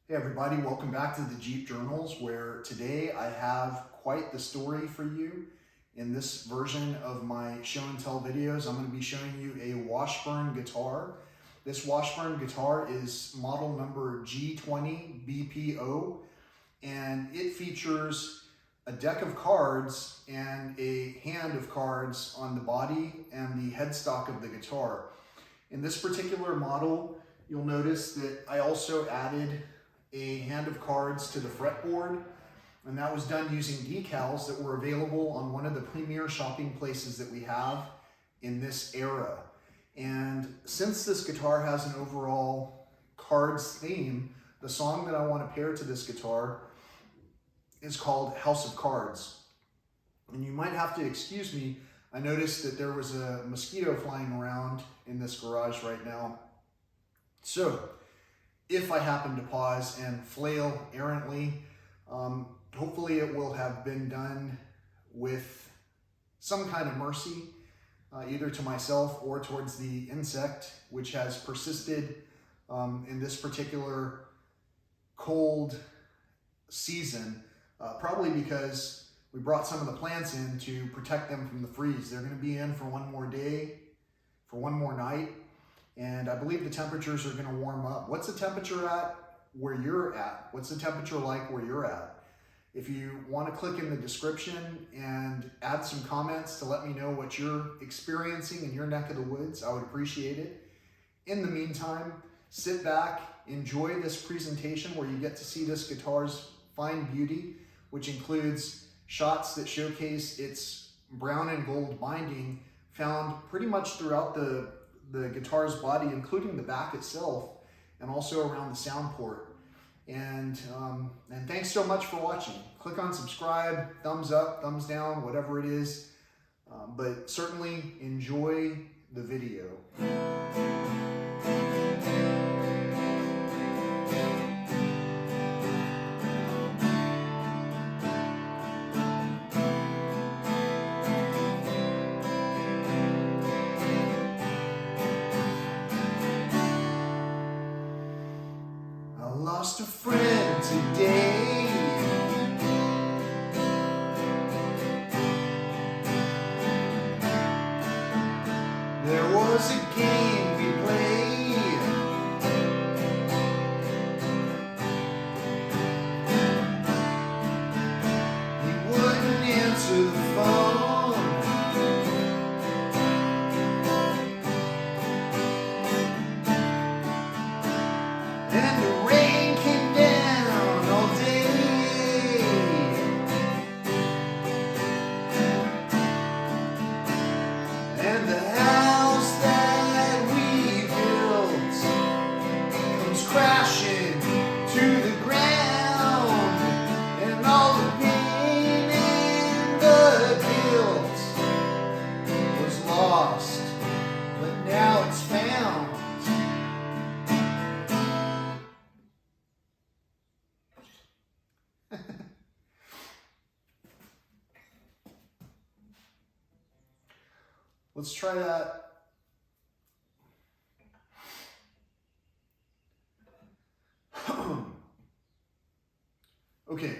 Hey everybody, welcome back to the Jeep Journals, where today I have quite the story for you. In this version of my show and tell videos, I'm going to be showing you a Washburn guitar. This Washburn guitar is model number G20BPO, and it features a deck of cards and a hand of cards on the body and the headstock of the guitar. In this particular model, you'll notice that I also added a hand of cards to the fretboard, and that was done using decals that were available on one of the premier shopping places that we have in this era. And since this guitar has an overall cards theme, the song that I want to pair to this guitar is called House of Cards. And you might have to excuse me, I noticed that there was a mosquito flying around in this garage right now. So if I happen to pause and flail errantly, hopefully it will have been done with some kind of mercy, either to myself or towards the insect, which has persisted in this particular cold season, probably because we brought some of the plants in to protect them from the freeze. They're going to be in for one more day, for one more night. And I believe the temperatures are going to warm up. What's the temperature at where you're at? What's the temperature like where you're at? If you want to click in the description and add some comments to let me know what you're experiencing in your neck of the woods, I would appreciate it. In the meantime, sit back, enjoy this presentation where you get to see this guitar's fine beauty, which includes shots that showcase its brown and gold binding found pretty much throughout the guitar's body, including the back itself, and also around the sound port. And thanks so much for watching. Click on subscribe, thumbs up, thumbs down, whatever it is. But certainly enjoy the video. Lost a friend today. There was a game we played. He wouldn't answer the phone. And the rain came down all day. And the house that we built comes crashing to the ground. And all the pain and the guilt was lost, but now it's found. Let's try that. Okay.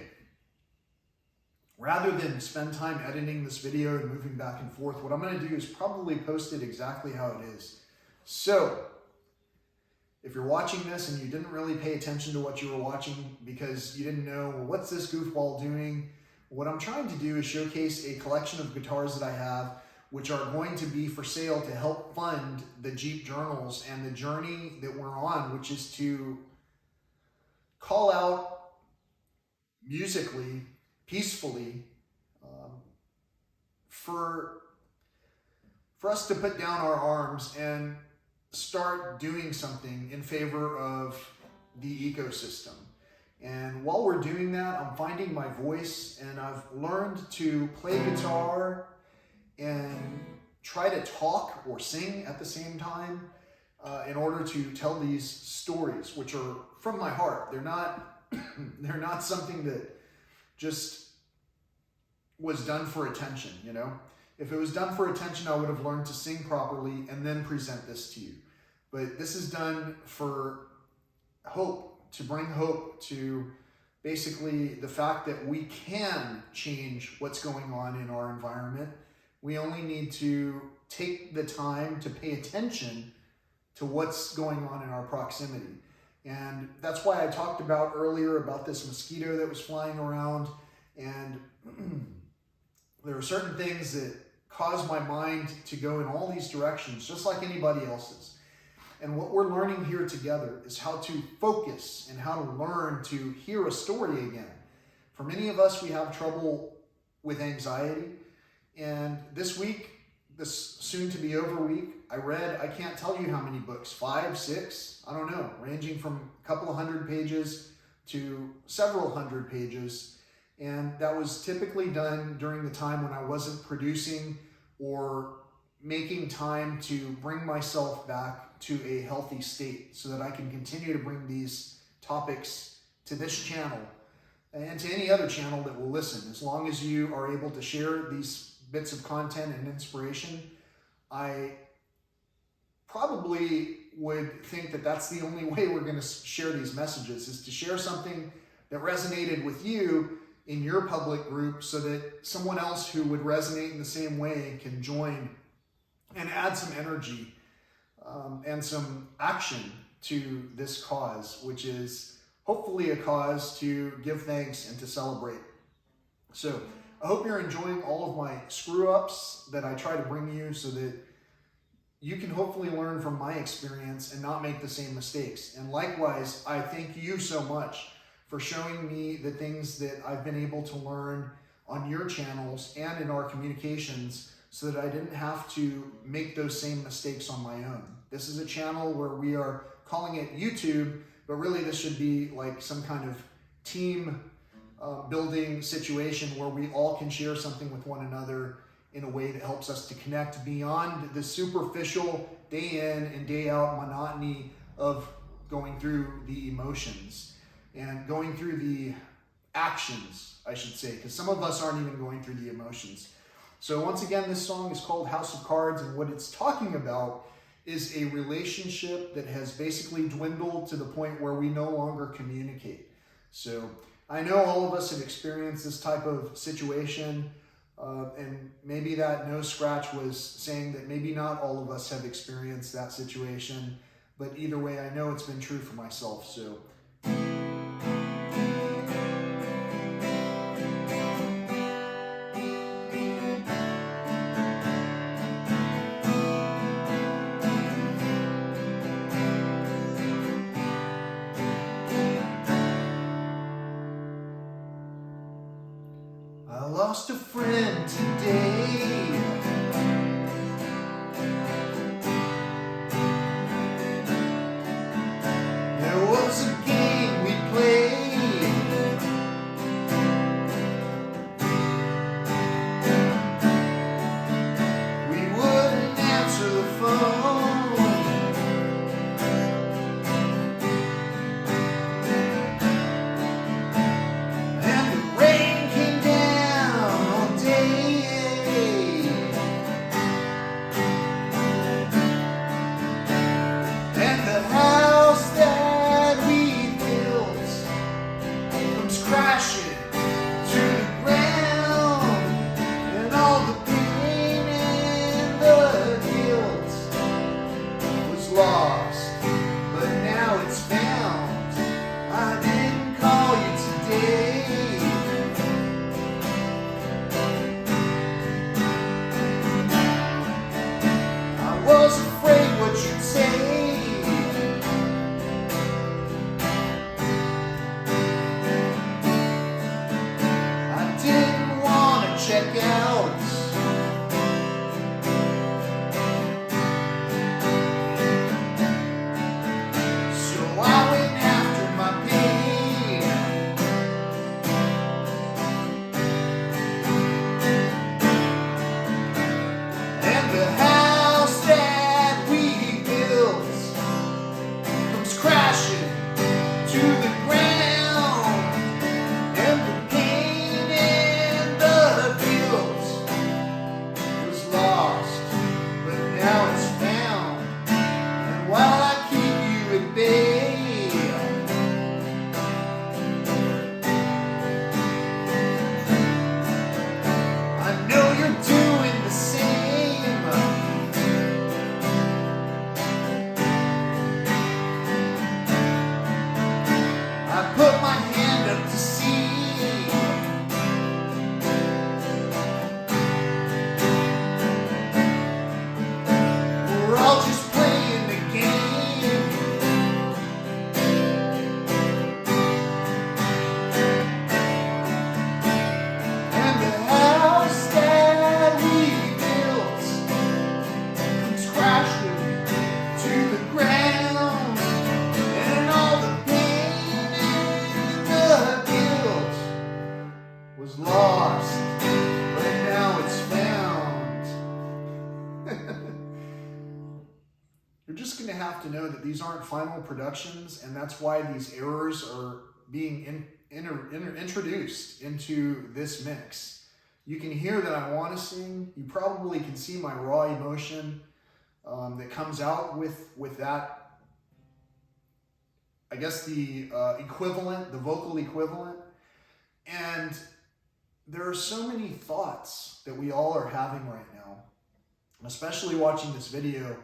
Rather than spend time editing this video and moving back and forth, what I'm going to do is probably post it exactly how it is. So, if you're watching this and you didn't really pay attention to what you were watching because you didn't know, well, what's this goofball doing? What I'm trying to do is showcase a collection of guitars that I have, which are going to be for sale to help fund the Jeep Journals and the journey that we're on, which is to call out musically, peacefully, for us to put down our arms and start doing something in favor of the ecosystem. And while we're doing that, I'm finding my voice, and I've learned to play guitar and try to talk or sing at the same time in order to tell these stories, which are from my heart. They're not they're not something that just was done for attention, you know? If it was done for attention, I would have learned to sing properly and then present this to you. But this is done for hope, to bring hope to basically the fact that we can change what's going on in our environment. We only need to take the time to pay attention to what's going on in our proximity. And that's why I talked about earlier about this mosquito that was flying around. And there are certain things that cause my mind to go in all these directions, just like anybody else's. And what we're learning here together is how to focus and how to learn to hear a story again. For many of us, we have trouble with anxiety. And this week, this soon to be over week, I read, I can't tell you how many books, 5, 6, I don't know, ranging from a couple of 100 pages to several hundred pages. And that was typically done during the time when I wasn't producing or making time to bring myself back to a healthy state so that I can continue to bring these topics to this channel and to any other channel that will listen. As long as you are able to share these bits of content and inspiration, I probably would think that that's the only way we're going to share these messages, is to share something that resonated with you in your public group so that someone else who would resonate in the same way can join and add some energy and some action to this cause, which is hopefully a cause to give thanks and to celebrate. So I hope you're enjoying all of my screw-ups that I try to bring you so that you can hopefully learn from my experience and not make the same mistakes. And likewise, I thank you so much for showing me the things that I've been able to learn on your channels and in our communications so that I didn't have to make those same mistakes on my own. This is a channel where we are calling it YouTube, but really this should be like some kind of team building situation where we all can share something with one another in a way that helps us to connect beyond the superficial day in and day out monotony of going through the emotions and going through the actions, I should say, because some of us aren't even going through the emotions. So once again, this song is called House of Cards, and what it's talking about is a relationship that has basically dwindled to the point where we no longer communicate. So I know all of us have experienced this type of situation, and maybe that nose scratch was saying that maybe not all of us have experienced that situation, but either way, I know it's been true for myself. So I lost a friend today. There was a game we played. We wouldn't answer the phone. And the rain came down all day. have to know that these aren't final productions, and that's why these errors are being introduced into this mix. You can hear that I want to sing. You probably can see my raw emotion that comes out with that. I guess the equivalent, the vocal equivalent. And there are so many thoughts that we all are having right now, especially watching this video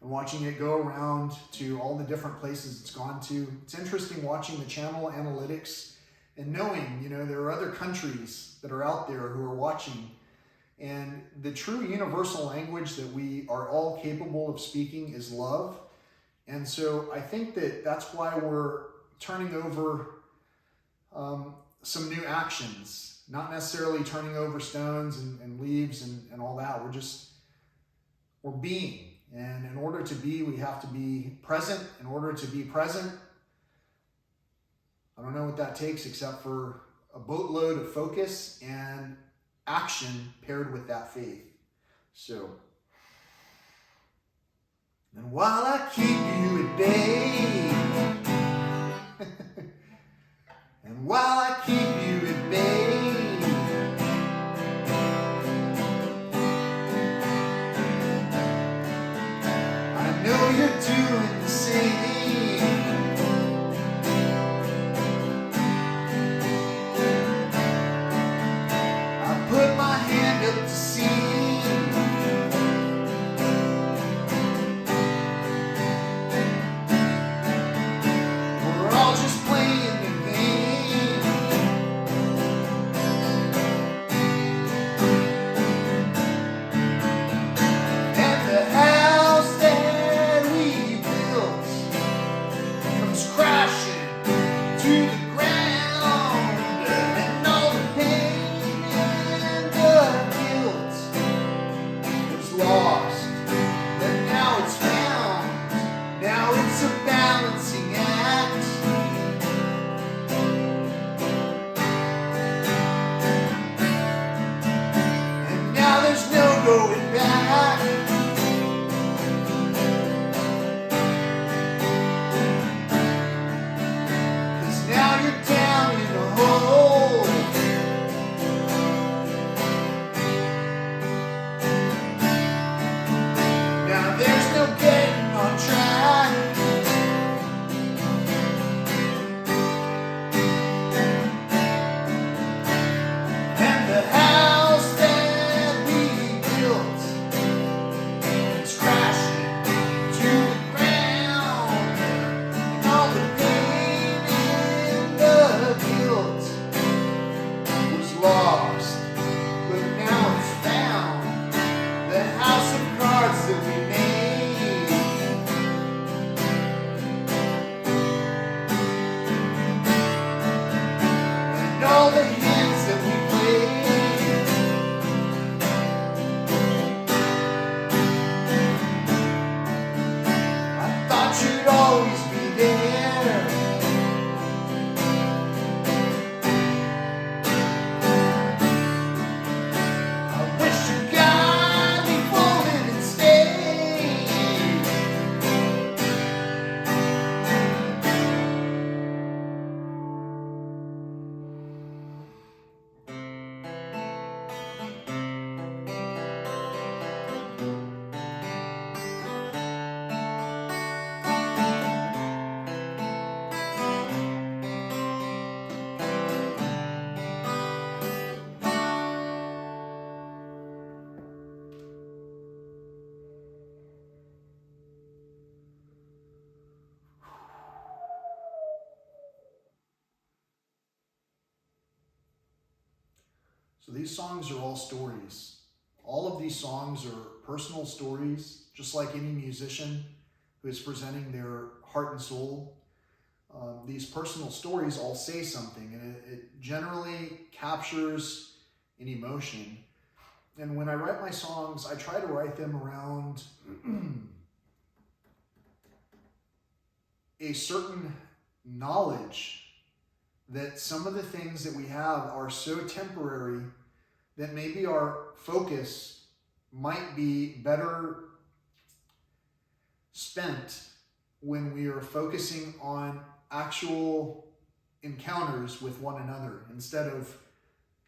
and watching it go around to all the different places it's gone to. It's interesting watching the channel analytics and knowing, you know, there are other countries that are out there who are watching. And the true universal language that we are all capable of speaking is love. And so I think that that's why we're turning over some new actions, not necessarily turning over stones and leaves and all that. We're being. And in order to be, we have to be present. In order to be present, I don't know what that takes except for a boatload of focus and action paired with that faith. So, and while I keep you at bay, and while I keep you at bay, I know you're doing the same. I put my hand up to see. We're all just playing the game. And the house that we built comes crashing to the ground. And all the pain and the guilt was lost, but now it's found. Now it's a balancing act. And now there's no going back. 'Cause now you're down in a hole. Now there's no getting on track. And the house that we built is crashing to the ground. And all the pain and the guilt was lost, but now it's found. The house of cards that we made, and all the hands that we played. I thought you'd always be there. I wish you got me folded and stayed. So these songs are all stories. All of these songs are personal stories, just like any musician who is presenting their heart and soul. These personal stories all say something, and it generally captures an emotion. And when I write my songs, I try to write them around a certain knowledge that some of the things that we have are so temporary that maybe our focus might be better spent when we are focusing on actual encounters with one another instead of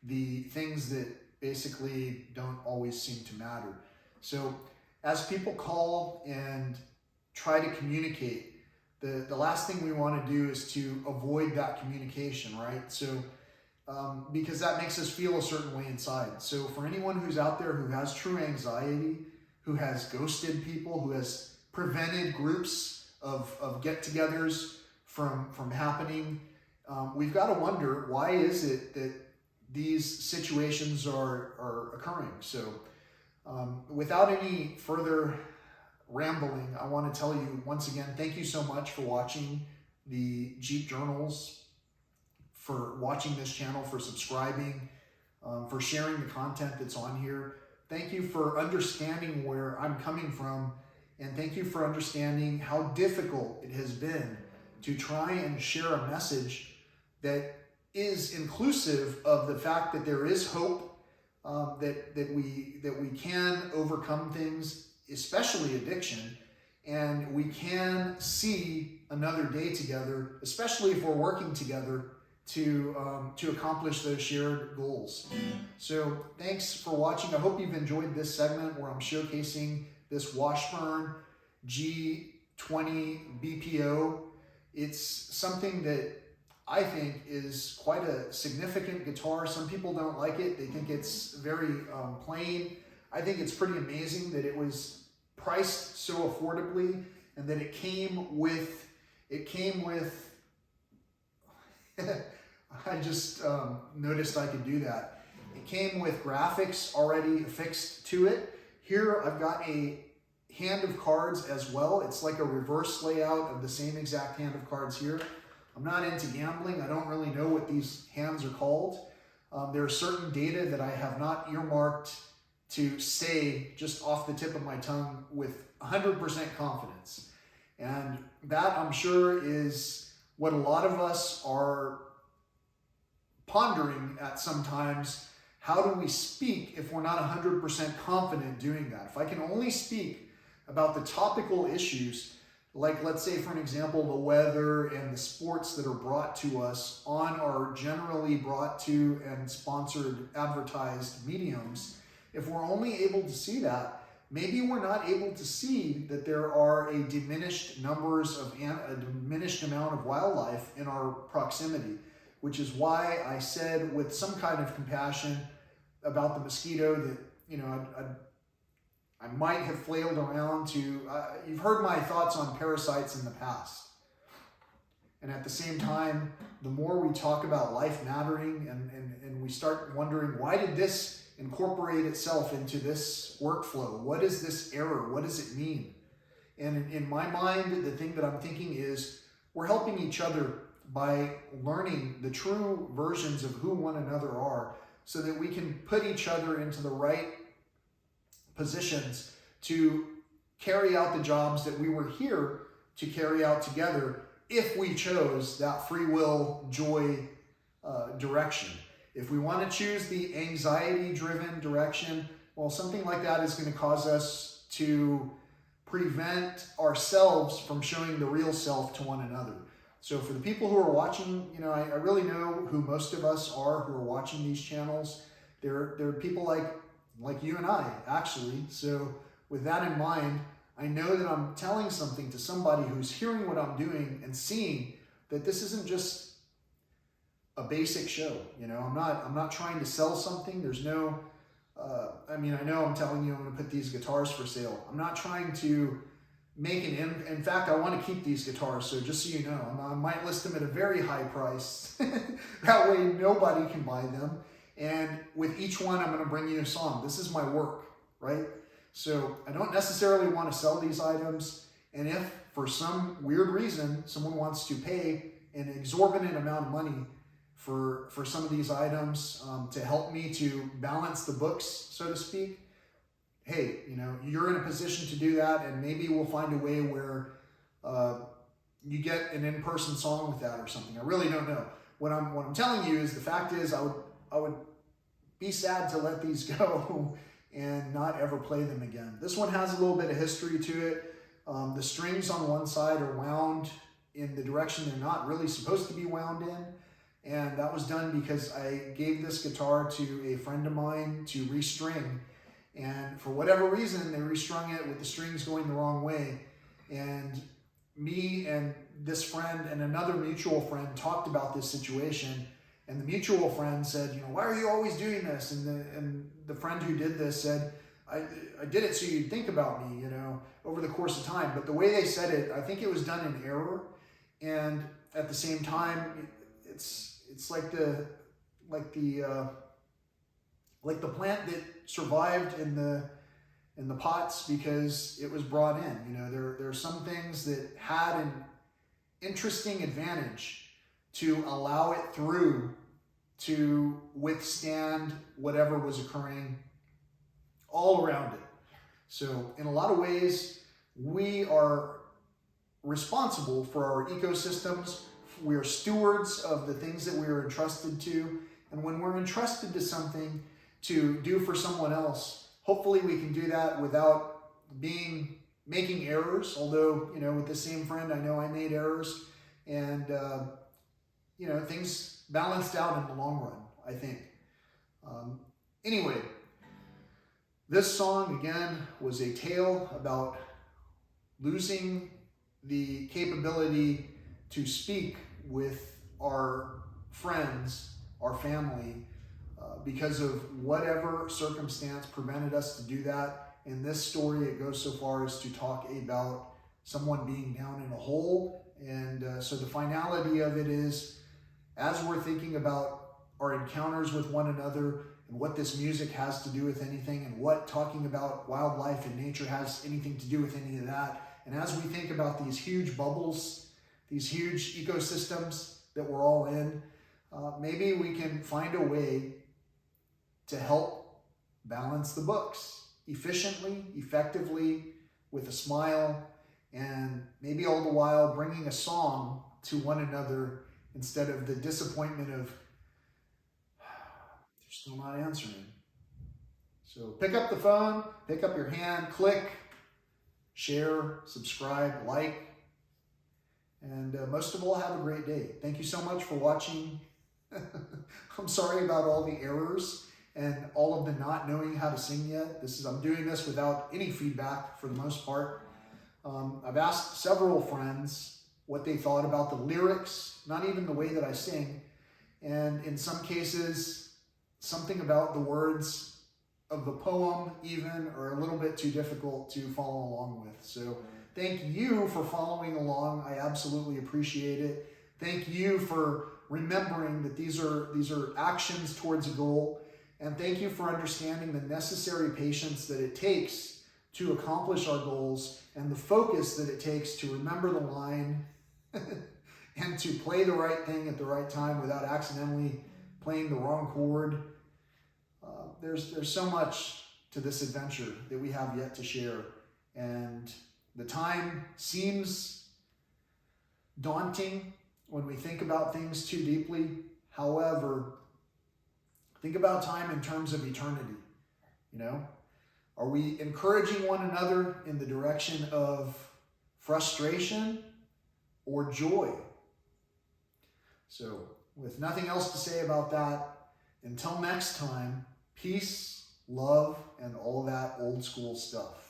the things that basically don't always seem to matter. So as people call and try to communicate, the last thing we want to do is to avoid that communication, right? So because that makes us feel a certain way inside. So for anyone who's out there who has true anxiety, who has ghosted people, who has prevented groups of get-togethers from happening, we've got to wonder, why is it that these situations are occurring? So without any further rambling, I want to tell you once again, thank you so much for watching the Jeep Journals, for watching this channel, for subscribing, for sharing the content that's on here. Thank you for understanding where I'm coming from, and thank you for understanding how difficult it has been to try and share a message that is inclusive of the fact that there is hope, that we can overcome things, especially addiction, and we can see another day together, especially if we're working together to accomplish those shared goals. So thanks for watching. I hope you've enjoyed this segment where I'm showcasing this Washburn G20BPO. It's something that I think is quite a significant guitar. Some people don't like it. They think it's very plain. I think it's pretty amazing that it was priced so affordably, and that it came with I just noticed I could do that. It came with graphics already affixed to it. Here I've got a hand of cards as well. It's like a reverse layout of the same exact hand of cards here. I'm not into gambling. I don't really know what these hands are called. There are certain data that I have not earmarked to say just off the tip of my tongue with 100% confidence. And that, I'm sure, is what a lot of us are pondering at sometimes. How do we speak if we're not 100% confident doing that? If I can only speak about the topical issues, like, let's say, for an example, the weather and the sports that are brought to us on our generally brought to and sponsored advertised mediums, if we're only able to see that, maybe we're not able to see that there are a diminished amount of wildlife in our proximity, which is why I said with some kind of compassion about the mosquito that, you know, I might have flailed around to, you've heard my thoughts on parasites in the past. And at the same time, the more we talk about life mattering and we start wondering, why did this incorporate itself into this workflow? What is this error? What does it mean? And in my mind, the thing that I'm thinking is we're helping each other by learning the true versions of who one another are, so that we can put each other into the right positions to carry out the jobs that we were here to carry out together, if we chose that free will joy direction. If we want to choose the anxiety-driven direction, well, something like that is going to cause us to prevent ourselves from showing the real self to one another. So for the people who are watching, you know, I really know who most of us are who are watching these channels. They're people like you and I, actually. So with that in mind, I know that I'm telling something to somebody who's hearing what I'm doing and seeing that this isn't just a basic show. You know, I'm not trying to sell something. There's no, I mean, I know I'm telling you I'm going to put these guitars for sale. I'm not trying to make in fact, I want to keep these guitars. So just so you know, I might list them at a very high price. That way nobody can buy them. And with each one, I'm going to bring you a song. This is my work, right? So I don't necessarily want to sell these items. And if for some weird reason someone wants to pay an exorbitant amount of money for some of these items to help me to balance the books, so to speak, hey, you know, you're in a position to do that, and maybe we'll find a way where you get an in-person song with that or something. I really don't know. What I'm telling you is, the fact is, I would be sad to let these go and not ever play them again. This one has a little bit of history to it. The strings on one side are wound in the direction they're not really supposed to be wound in. And that was done because I gave this guitar to a friend of mine to restring. And for whatever reason, they restrung it with the strings going the wrong way. And me and this friend and another mutual friend talked about this situation. And the mutual friend said, why are you always doing this? And the friend who did this said, I did it so you'd think about me, over the course of time. But the way they said it, I think it was done in error. And at the same time, it's like the plant that survived in the pots because it was brought in. There are some things that had an interesting advantage to allow it through to withstand whatever was occurring all around it. So in a lot of ways, we are responsible for our ecosystems. We are stewards of the things that we are entrusted to. And when we're entrusted to something to do for someone else, hopefully we can do that without making errors. Although, with the same friend, I know I made errors, and things balanced out in the long run, I think. Anyway, this song, again, was a tale about losing the capability to speak with our friends, our family, because of whatever circumstance prevented us to do that. In this story, it goes so far as to talk about someone being down in a hole. And so the finality of it is, as we're thinking about our encounters with one another and what this music has to do with anything, and what talking about wildlife and nature has anything to do with any of that, and as we think about these huge bubbles, these huge ecosystems that we're all in, maybe we can find a way to help balance the books efficiently, effectively, with a smile, and maybe all the while bringing a song to one another instead of the disappointment of, they're still not answering. So pick up the phone, pick up your hand, click, share, subscribe, like, and most of all, have a great day. Thank you so much for watching. I'm sorry about all the errors and all of the not knowing how to sing yet. I'm doing this without any feedback for the most part. I've asked several friends what they thought about the lyrics, not even the way that I sing. And in some cases, something about the words of the poem even are a little bit too difficult to follow along with. So thank you for following along. I absolutely appreciate it. Thank you for remembering that these are actions towards a goal. And thank you for understanding the necessary patience that it takes to accomplish our goals, and the focus that it takes to remember the line and to play the right thing at the right time without accidentally playing the wrong chord. There's so much to this adventure that we have yet to share, and the time seems daunting when we think about things too deeply. However, think about time in terms of eternity. Are we encouraging one another in the direction of frustration or joy? So, with nothing else to say about that, until next time, peace, love, and all that old school stuff.